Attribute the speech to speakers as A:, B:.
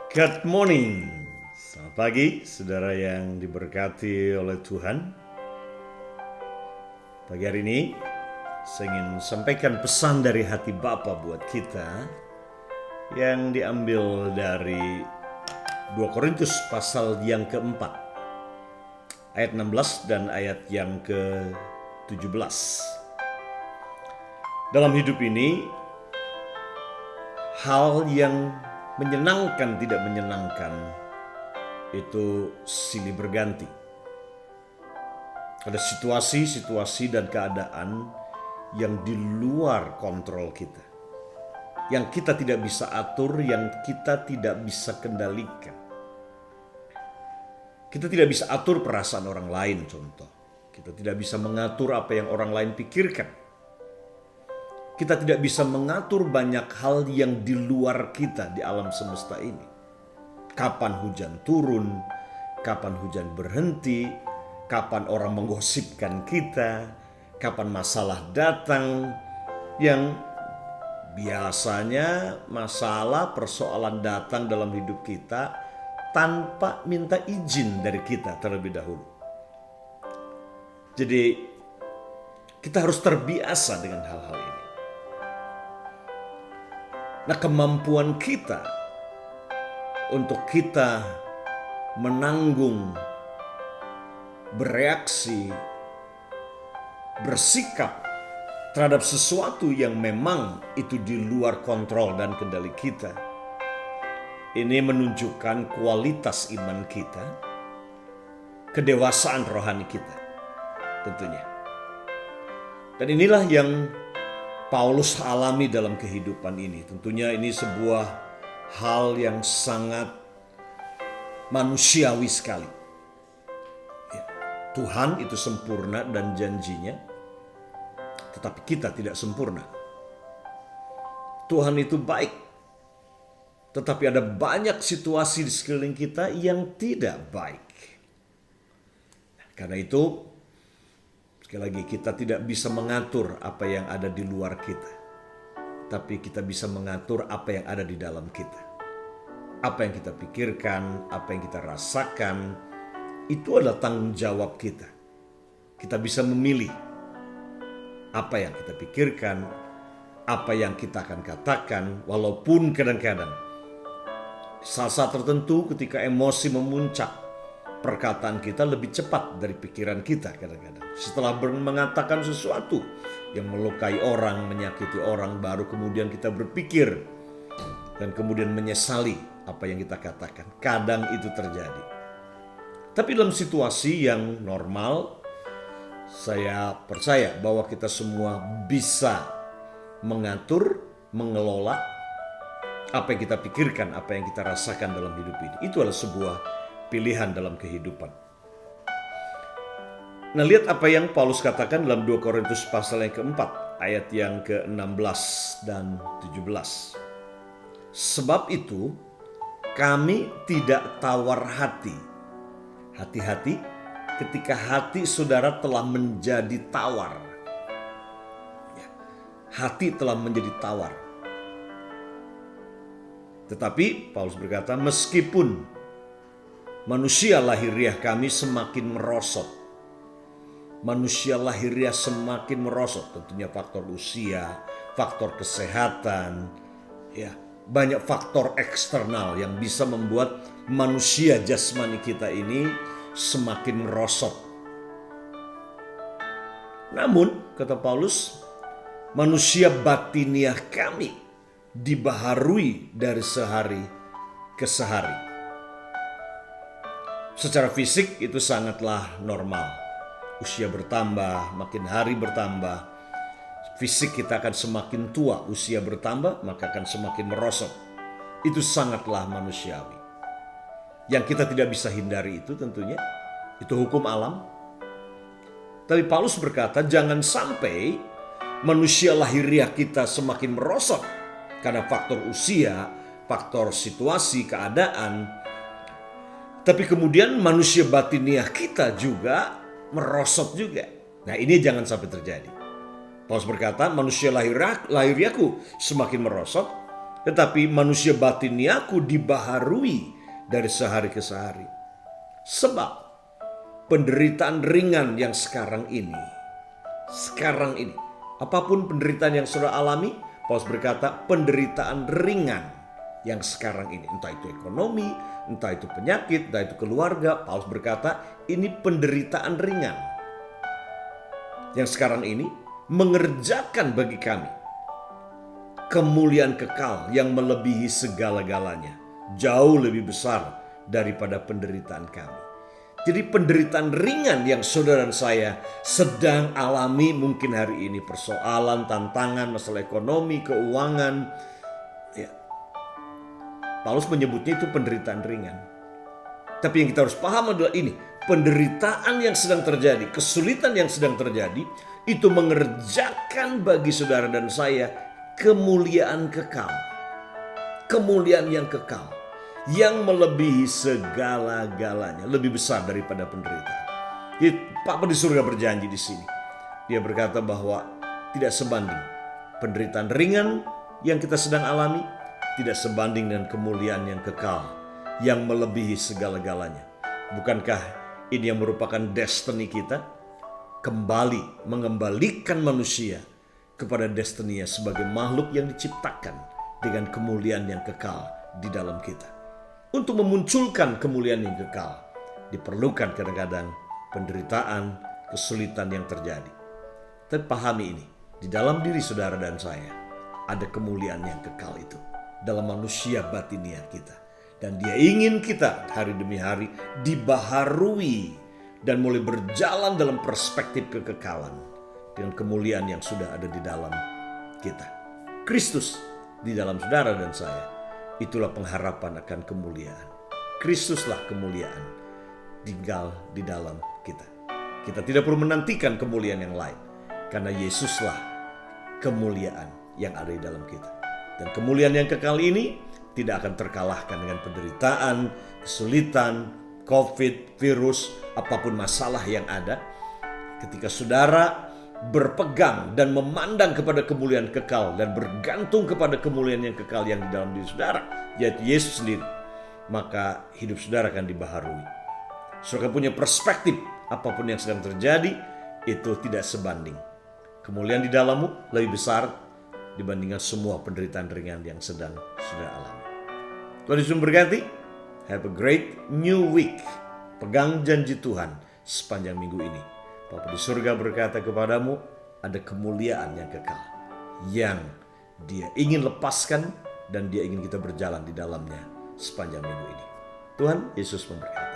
A: Good morning. Selamat pagi, saudara yang diberkati oleh Tuhan. Pagi hari ini, saya ingin sampaikan pesan dari hati Bapa buat kita yang diambil dari 2 Korintus pasal yang keempat, ayat 16 dan ayat yang ke-17. Dalam hidup ini, hal yang menyenangkan tidak menyenangkan itu silih berganti. Ada situasi-situasi dan keadaan yang di luar kontrol kita, yang kita tidak bisa atur, yang kita tidak bisa kendalikan. Kita tidak bisa atur perasaan orang lain, contoh. Kita tidak bisa mengatur apa yang orang lain pikirkan. Kita tidak bisa mengatur banyak hal yang di luar kita di alam semesta ini. Kapan hujan turun, kapan hujan berhenti, kapan orang menggosipkan kita, kapan masalah datang, yang biasanya masalah persoalan datang dalam hidup kita tanpa minta izin dari kita terlebih dahulu. Jadi kita harus terbiasa dengan hal-hal ini. Nah, kemampuan kita untuk kita menanggung, bereaksi, bersikap terhadap sesuatu yang memang itu di luar kontrol dan kendali kita, ini menunjukkan kualitas iman kita, kedewasaan rohani kita tentunya. Dan inilah yang Paulus alami dalam kehidupan ini. Tentunya ini sebuah hal yang sangat manusiawi sekali. Ya, Tuhan itu sempurna dan janjinya, tetapi kita tidak sempurna. Tuhan itu baik, tetapi ada banyak situasi di sekeliling kita yang tidak baik. Karena itu, sekali lagi, kita tidak bisa mengatur apa yang ada di luar kita. Tapi kita bisa mengatur apa yang ada di dalam kita. Apa yang kita pikirkan, apa yang kita rasakan, itu adalah tanggung jawab kita. Kita bisa memilih apa yang kita pikirkan, apa yang kita akan katakan, walaupun kadang-kadang saat-saat tertentu ketika emosi memuncak, perkataan kita lebih cepat dari pikiran kita kadang-kadang. Setelah mengatakan sesuatu yang melukai orang, menyakiti orang, baru kemudian kita berpikir dan kemudian menyesali apa yang kita katakan. Kadang itu terjadi. Tapi dalam situasi yang normal, saya percaya bahwa kita semua bisa mengatur, mengelola apa yang kita pikirkan, apa yang kita rasakan dalam hidup ini. Itu adalah sebuah pilihan dalam kehidupan. Nah, lihat apa yang Paulus katakan dalam 2 Korintus pasal yang keempat, ayat yang ke-16 dan 17. Sebab itu, kami tidak tawar hati. Hati-hati ketika hati saudara telah menjadi tawar. Ya, hati telah menjadi tawar. Tetapi Paulus berkata, meskipun manusia lahiriah kami semakin merosot. Manusia lahiriah semakin merosot. Tentunya faktor usia, faktor kesehatan, ya, banyak faktor eksternal yang bisa membuat manusia jasmani kita ini semakin merosot. Namun, kata Paulus, manusia batiniah kami dibaharui dari sehari ke sehari. Secara fisik itu sangatlah normal. Usia bertambah, makin hari bertambah. Fisik kita akan semakin tua, usia bertambah, maka akan semakin merosot. Itu sangatlah manusiawi. Yang kita tidak bisa hindari itu tentunya, itu hukum alam. Tapi Paulus berkata, jangan sampai manusia lahiriah kita semakin merosot karena faktor usia, faktor situasi, keadaan. Tapi kemudian manusia batiniah kita juga merosot juga. Nah, ini jangan sampai terjadi. Paulus berkata, manusia lahiriahku semakin merosot, Tetapi manusia batiniaku dibaharui dari sehari ke sehari. Sebab penderitaan ringan yang sekarang ini, apapun penderitaan yang saudara alami, Paulus berkata penderitaan ringan yang sekarang ini, entah itu ekonomi, entah itu penyakit, entah itu keluarga, Paulus berkata ini penderitaan ringan yang sekarang ini mengerjakan bagi kami kemuliaan kekal yang melebihi segala-galanya, jauh lebih besar daripada penderitaan kami. Jadi penderitaan ringan yang saudara dan saya sedang alami mungkin hari ini, persoalan, tantangan, masalah ekonomi, keuangan, ya, Paulus menyebutnya itu penderitaan ringan. Tapi yang kita harus paham adalah ini, penderitaan yang sedang terjadi, kesulitan yang sedang terjadi, itu mengerjakan bagi saudara dan saya kemuliaan kekal. Kemuliaan yang kekal, yang melebihi segala-galanya, lebih besar daripada penderitaan. Jadi Bapa di surga berjanji di sini. Dia berkata bahwa tidak sebanding penderitaan ringan yang kita sedang alami, tidak sebanding dengan kemuliaan yang kekal, yang melebihi segala-galanya. Bukankah ini yang merupakan destiny kita? Kembali mengembalikan manusia kepada destiny-nya sebagai makhluk yang diciptakan dengan kemuliaan yang kekal di dalam kita. Untuk memunculkan kemuliaan yang kekal, diperlukan kadang-kadang penderitaan, kesulitan yang terjadi. Tapi pahami ini, di dalam diri saudara dan saya, ada kemuliaan yang kekal itu. Dalam manusia batinia kita. Dan dia ingin kita hari demi hari dibaharui dan mulai berjalan dalam perspektif kekekalan dengan kemuliaan yang sudah ada di dalam kita. Kristus di dalam saudara dan saya. Itulah pengharapan akan kemuliaan. Kristuslah kemuliaan tinggal di dalam kita. Kita tidak perlu menantikan kemuliaan yang lain. Karena Yesuslah kemuliaan yang ada di dalam kita. Dan kemuliaan yang kekal ini tidak akan terkalahkan dengan penderitaan, kesulitan, COVID, virus, apapun masalah yang ada. Ketika saudara berpegang dan memandang kepada kemuliaan kekal dan bergantung kepada kemuliaan yang kekal yang di dalam diri saudara, yaitu Yesus sendiri, maka hidup saudara akan dibaharui. Saudara punya perspektif apapun yang sedang terjadi itu tidak sebanding. Kemuliaan di dalammu lebih besar dibandingkan semua penderitaan ringan yang sedang saudara alami. Tuhan Yesus memberkati. Have a great new week. Pegang janji Tuhan sepanjang minggu ini. Bapa di surga berkata kepadamu, ada kemuliaan yang kekal yang dia ingin lepaskan dan dia ingin kita berjalan di dalamnya sepanjang minggu ini. Tuhan Yesus memberkati.